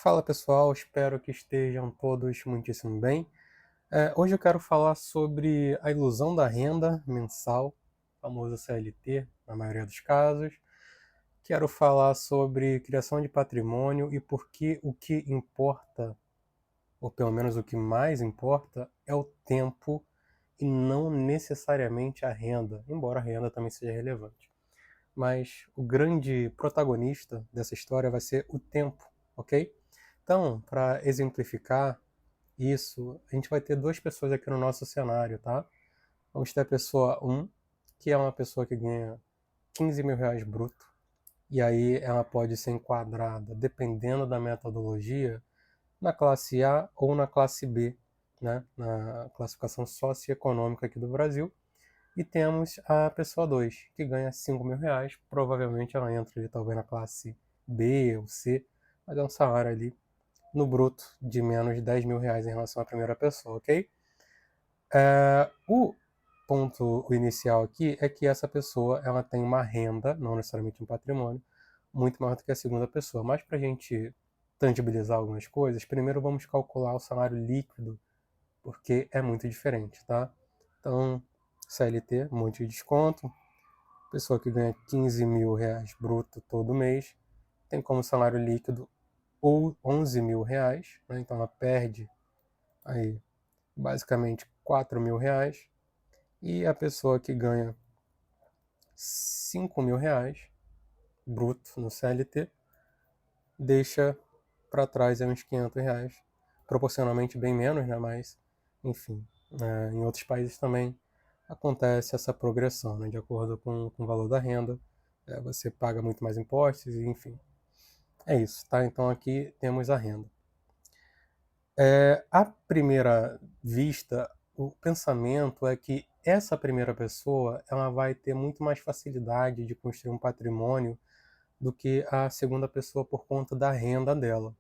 Fala pessoal, espero que estejam todos muitíssimo bem. Hoje eu quero falar sobre a ilusão da renda mensal, famoso CLT, na maioria dos casos. Quero falar sobre criação de patrimônio e por que o que importa, ou pelo menos o que mais importa, é o tempo e não necessariamente a renda, embora a renda também seja relevante. Mas o grande protagonista dessa história vai ser o tempo, ok? Então, para exemplificar isso, a gente vai ter duas pessoas aqui no nosso cenário, tá? Vamos ter a pessoa um, que é uma pessoa que ganha 15 mil reais bruto, e aí ela pode ser enquadrada, dependendo da metodologia, na classe A ou na classe B, né? Na classificação socioeconômica aqui do Brasil. E temos a pessoa 2, que ganha 5 mil reais, provavelmente ela entra ali talvez na classe B ou C, mas é um salário ali no bruto de menos de 10 mil reais em relação à primeira pessoa, ok? O ponto inicial aqui é que essa pessoa ela tem uma renda, não necessariamente um patrimônio, muito maior do que a segunda pessoa. Mas para a gente tangibilizar algumas coisas, primeiro vamos calcular o salário líquido, porque é muito diferente, tá? Então, CLT, um monte de desconto, pessoa que ganha 15 mil reais bruto todo mês, tem como salário líquido ou 11 mil reais, né? Então ela perde aí basicamente 4 mil reais, e a pessoa que ganha 5 mil reais bruto no CLT deixa para trás aí uns 500 reais, proporcionalmente bem menos, né? Mas enfim, em outros países também acontece essa progressão, né? De acordo com o valor da renda, você paga muito mais impostos, e enfim. É isso, tá? Então aqui temos a renda. À primeira vista, o pensamento é que essa primeira pessoa ela vai ter muito mais facilidade de construir um patrimônio do que a segunda pessoa por conta da renda dela.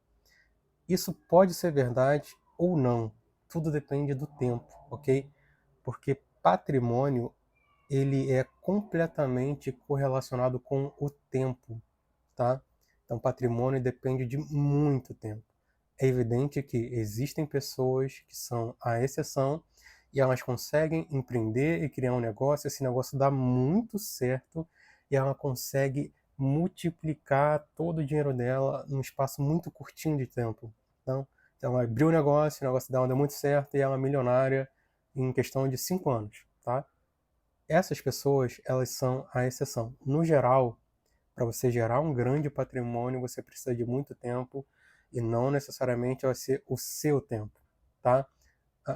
Isso pode ser verdade ou não, tudo depende do tempo, ok? Porque patrimônio ele é completamente correlacionado com o tempo, tá? Então patrimônio depende de muito tempo. É evidente que existem pessoas que são a exceção e elas conseguem empreender e criar um negócio, esse negócio dá muito certo e ela consegue multiplicar todo o dinheiro dela num espaço muito curtinho de tempo. Então ela abriu o negócio dela deu muito certo e ela é milionária em questão de 5 anos, tá? Essas pessoas, elas são a exceção. No geral, para você gerar um grande patrimônio, você precisa de muito tempo e não necessariamente vai ser o seu tempo, tá?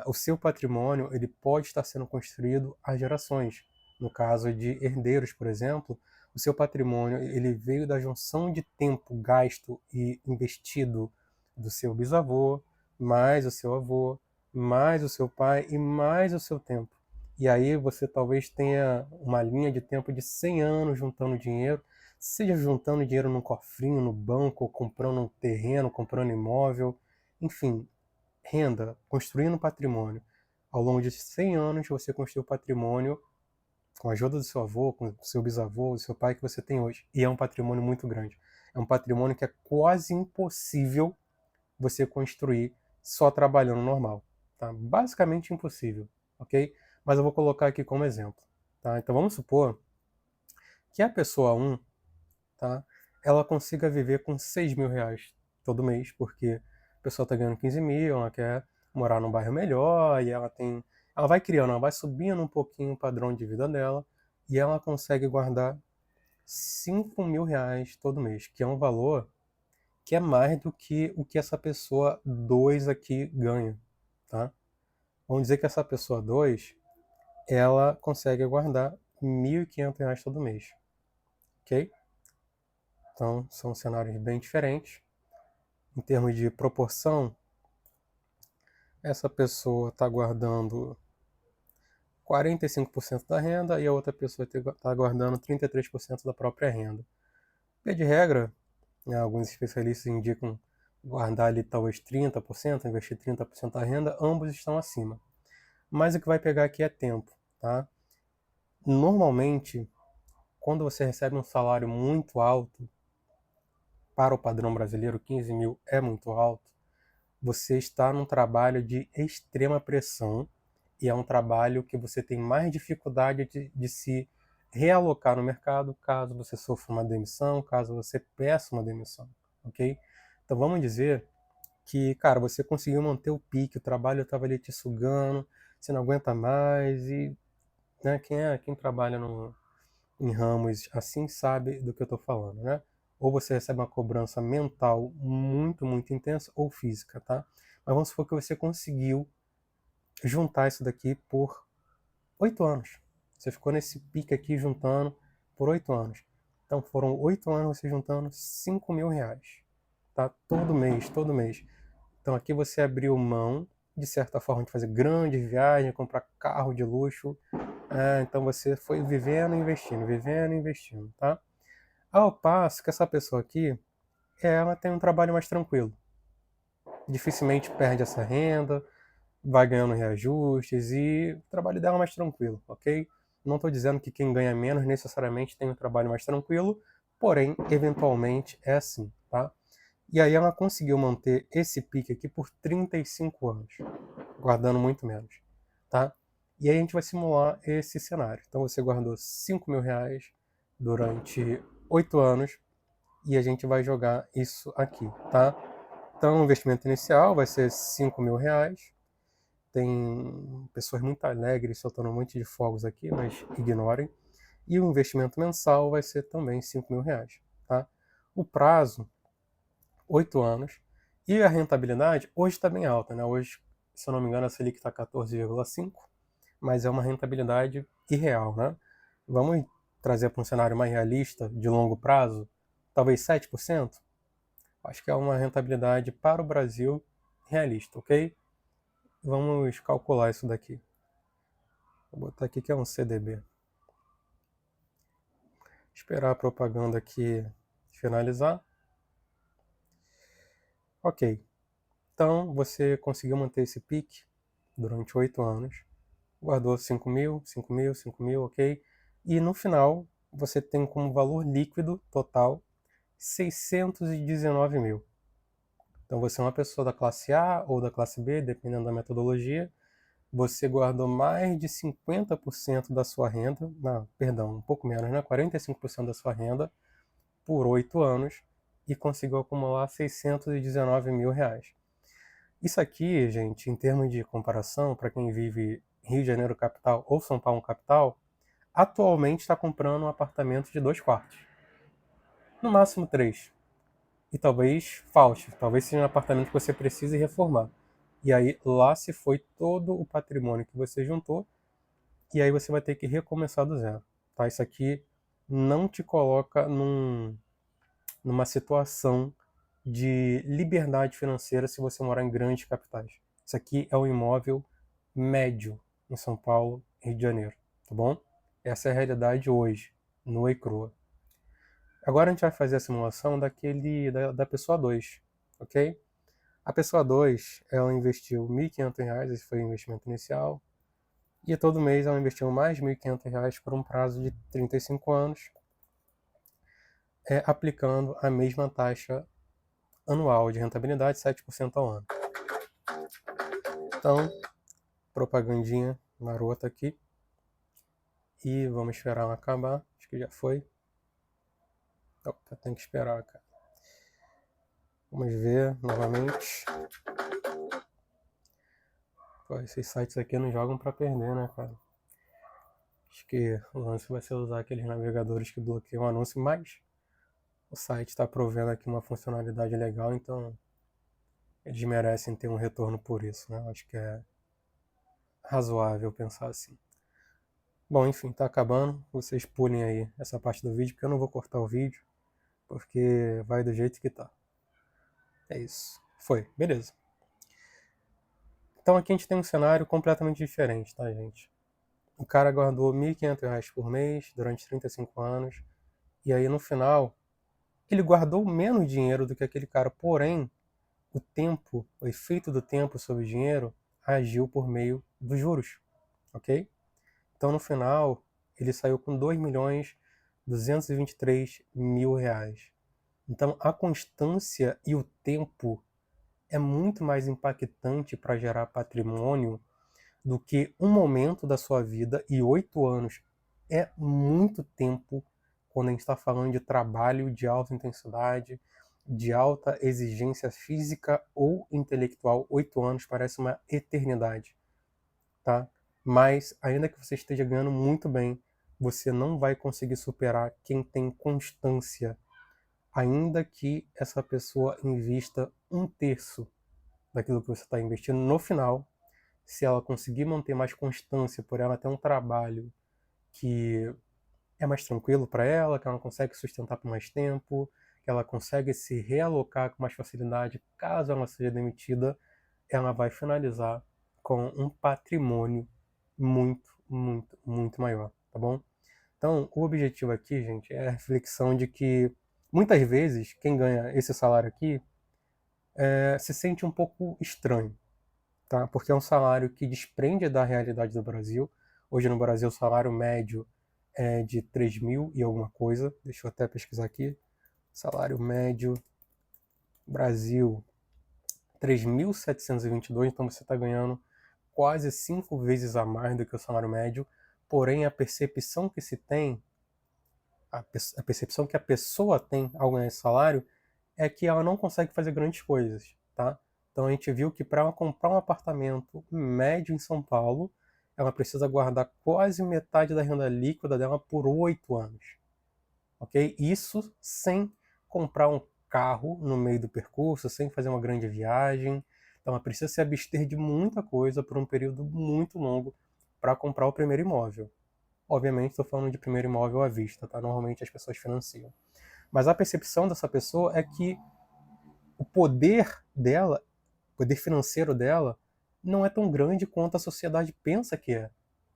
O seu patrimônio, ele pode estar sendo construído há gerações. No caso de herdeiros, por exemplo, o seu patrimônio, ele veio da junção de tempo gasto e investido do seu bisavô, mais o seu avô, mais o seu pai e mais o seu tempo. E aí você talvez tenha uma linha de tempo de 100 anos juntando dinheiro, seja juntando dinheiro num cofrinho, no banco, ou comprando um terreno, comprando imóvel, enfim, renda, construindo patrimônio. Ao longo de 100 anos você construiu patrimônio com a ajuda do seu avô, com o seu bisavô, do seu pai que você tem hoje. E é um patrimônio muito grande. É um patrimônio que é quase impossível você construir só trabalhando normal. Tá? Basicamente impossível, ok? Mas eu vou colocar aqui como exemplo. Tá? Então vamos supor que a pessoa um, tá, ela consiga viver com 6 mil reais todo mês, porque a pessoa está ganhando 15 mil, ela quer morar num bairro melhor, e ela vai criando, ela vai subindo um pouquinho o padrão de vida dela, e ela consegue guardar 5 mil reais todo mês, que é um valor que é mais do que o que essa pessoa 2 aqui ganha, tá? Vamos dizer que essa pessoa 2 ela consegue guardar 1.500 reais todo mês, ok? Então, são cenários bem diferentes. Em termos de proporção, essa pessoa está guardando 45% da renda e a outra pessoa está guardando 33% da própria renda. Via de regra, né, alguns especialistas indicam guardar ali talvez 30%, investir 30% da renda, ambos estão acima. Mas o que vai pegar aqui é tempo, tá? Normalmente, quando você recebe um salário muito alto, para o padrão brasileiro, 15 mil é muito alto, você está num trabalho de extrema pressão e é um trabalho que você tem mais dificuldade de se realocar no mercado caso você sofra uma demissão, caso você peça uma demissão, ok? Então vamos dizer que, cara, você conseguiu manter o pique, o trabalho estava ali te sugando, você não aguenta mais e, né, quem trabalha em ramos assim sabe do que eu estou falando, né? Ou você recebe uma cobrança mental muito, muito intensa ou física, tá? Mas vamos supor que você conseguiu juntar isso daqui por 8 anos. Você ficou nesse pique aqui juntando por 8 anos. Então foram 8 anos você juntando 5 mil reais, tá? Todo mês, todo mês. Então aqui você abriu mão, de certa forma, de fazer grandes viagens, comprar carro de luxo. Então você foi vivendo e investindo, tá? Ao passo que essa pessoa aqui, ela tem um trabalho mais tranquilo. Dificilmente perde essa renda, vai ganhando reajustes e o trabalho dela é mais tranquilo, ok? Não estou dizendo que quem ganha menos necessariamente tem um trabalho mais tranquilo, porém, eventualmente é assim, tá? E aí ela conseguiu manter esse pique aqui por 35 anos, guardando muito menos, tá? E aí a gente vai simular esse cenário. Então você guardou 5 mil reais durante 8 anos e a gente vai jogar isso aqui, tá? Então o investimento inicial vai ser 5 mil reais. Tem pessoas muito alegres soltando um monte de fogos aqui, mas ignorem. E o investimento mensal vai ser também 5 mil reais, tá? O prazo, 8 anos. E a rentabilidade, hoje está bem alta, né? Hoje, se eu não me engano, a Selic está 14,5, mas é uma rentabilidade irreal, né? Vamos trazer para um cenário mais realista, de longo prazo, talvez 7%? Acho que é uma rentabilidade para o Brasil realista, ok? Vamos calcular isso daqui. Vou botar aqui que é um CDB. Esperar a propaganda aqui finalizar. Ok. Então, você conseguiu manter esse pique durante 8 anos. Guardou 5 mil, 5 mil, 5 mil, ok? E no final, você tem como valor líquido total 619 mil. Então, você é uma pessoa da classe A ou da classe B, dependendo da metodologia. Você guardou mais de 50% da sua renda, não, perdão, um pouco menos, né? 45% da sua renda por 8 anos e conseguiu acumular 619 mil reais. Isso aqui, gente, em termos de comparação, para quem vive Rio de Janeiro capital ou São Paulo capital, atualmente está comprando um apartamento de 2 quartos. No máximo 3. E talvez falte, talvez seja um apartamento que você precise reformar. E aí lá se foi todo o patrimônio que você juntou e aí você vai ter que recomeçar do zero. Tá? Isso aqui não te coloca numa situação de liberdade financeira se você morar em grandes capitais. Isso aqui é um imóvel médio em São Paulo, Rio de Janeiro, tá bom? Essa é a realidade hoje, no ECRUA. Agora a gente vai fazer a simulação da pessoa 2, ok? A pessoa 2, ela investiu R$ 1.500, esse foi o investimento inicial, e todo mês ela investiu mais R$ 1.500 por um prazo de 35 anos, aplicando a mesma taxa anual de rentabilidade, 7% ao ano. Então, propagandinha marota aqui. E vamos esperar ela acabar. Acho que já foi. Opa, tem que esperar, cara. Vamos ver novamente. Pô, esses sites aqui não jogam pra perder, né, cara? Acho que o lance vai ser usar aqueles navegadores que bloqueiam o anúncio, mas o site está provendo aqui uma funcionalidade legal, então eles merecem ter um retorno por isso, né? Acho que é razoável pensar assim. Bom, enfim, tá acabando. Vocês pulem aí essa parte do vídeo, porque eu não vou cortar o vídeo, porque vai do jeito que tá. É isso. Foi, beleza. Então aqui a gente tem um cenário completamente diferente, tá, gente? O cara guardou R$ 1.500 por mês durante 35 anos, e aí no final ele guardou menos dinheiro do que aquele cara, porém o tempo, o efeito do tempo sobre o dinheiro agiu por meio dos juros, ok? Então no final ele saiu com R$ 2.223.000. Então, a constância e o tempo é muito mais impactante para gerar patrimônio do que um momento da sua vida, e 8 anos é muito tempo quando a gente está falando de trabalho de alta intensidade, de alta exigência física ou intelectual. 8 anos parece uma eternidade, tá? Mas, ainda que você esteja ganhando muito bem, você não vai conseguir superar quem tem constância, ainda que essa pessoa invista 1/3 daquilo que você está investindo. No final, se ela conseguir manter mais constância, por ela ter um trabalho que é mais tranquilo para ela, que ela consegue sustentar por mais tempo, que ela consegue se realocar com mais facilidade caso ela seja demitida, ela vai finalizar com um patrimônio muito, muito, muito maior, tá bom? Então, o objetivo aqui, gente, é a reflexão de que muitas vezes quem ganha esse salário aqui se sente um pouco estranho, tá? Porque é um salário que desprende da realidade do Brasil. Hoje no Brasil o salário médio é de 3 mil e alguma coisa. Deixa eu até pesquisar aqui. Salário médio Brasil 3.722, então você está ganhando quase 5 vezes a mais do que o salário médio. Porém, a percepção que se tem, a percepção que a pessoa tem ao ganhar esse salário é que ela não consegue fazer grandes coisas, tá? Então a gente viu que para ela comprar um apartamento médio em São Paulo, ela precisa guardar quase metade da renda líquida dela por 8 anos, ok? Isso sem comprar um carro no meio do percurso, sem fazer uma grande viagem. Então ela precisa se abster de muita coisa por um período muito longo para comprar o primeiro imóvel. Obviamente estou falando de primeiro imóvel à vista, tá? Normalmente as pessoas financiam. Mas a percepção dessa pessoa é que o poder dela, o poder financeiro dela, não é tão grande quanto a sociedade pensa que é.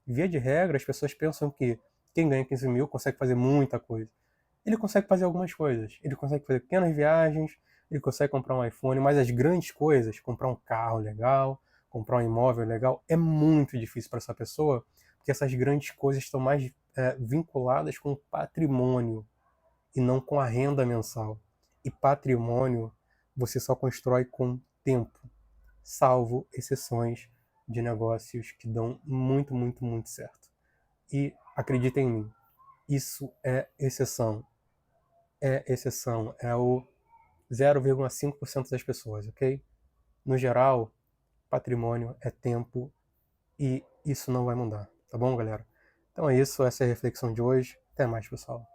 Via de regra, as pessoas pensam que quem ganha 15 mil consegue fazer muita coisa. Ele consegue fazer algumas coisas. Ele consegue fazer pequenas viagens, ele consegue comprar um iPhone, mas as grandes coisas, comprar um carro legal, comprar um imóvel legal, é muito difícil para essa pessoa, porque essas grandes coisas estão mais vinculadas com o patrimônio e não com a renda mensal. E patrimônio você só constrói com tempo, salvo exceções de negócios que dão muito, muito, muito certo. E acreditem em mim, isso é exceção. É exceção, é o 0,5% das pessoas, ok? No geral, patrimônio é tempo e isso não vai mudar, tá bom, galera? Então é isso, essa é a reflexão de hoje. Até mais, pessoal.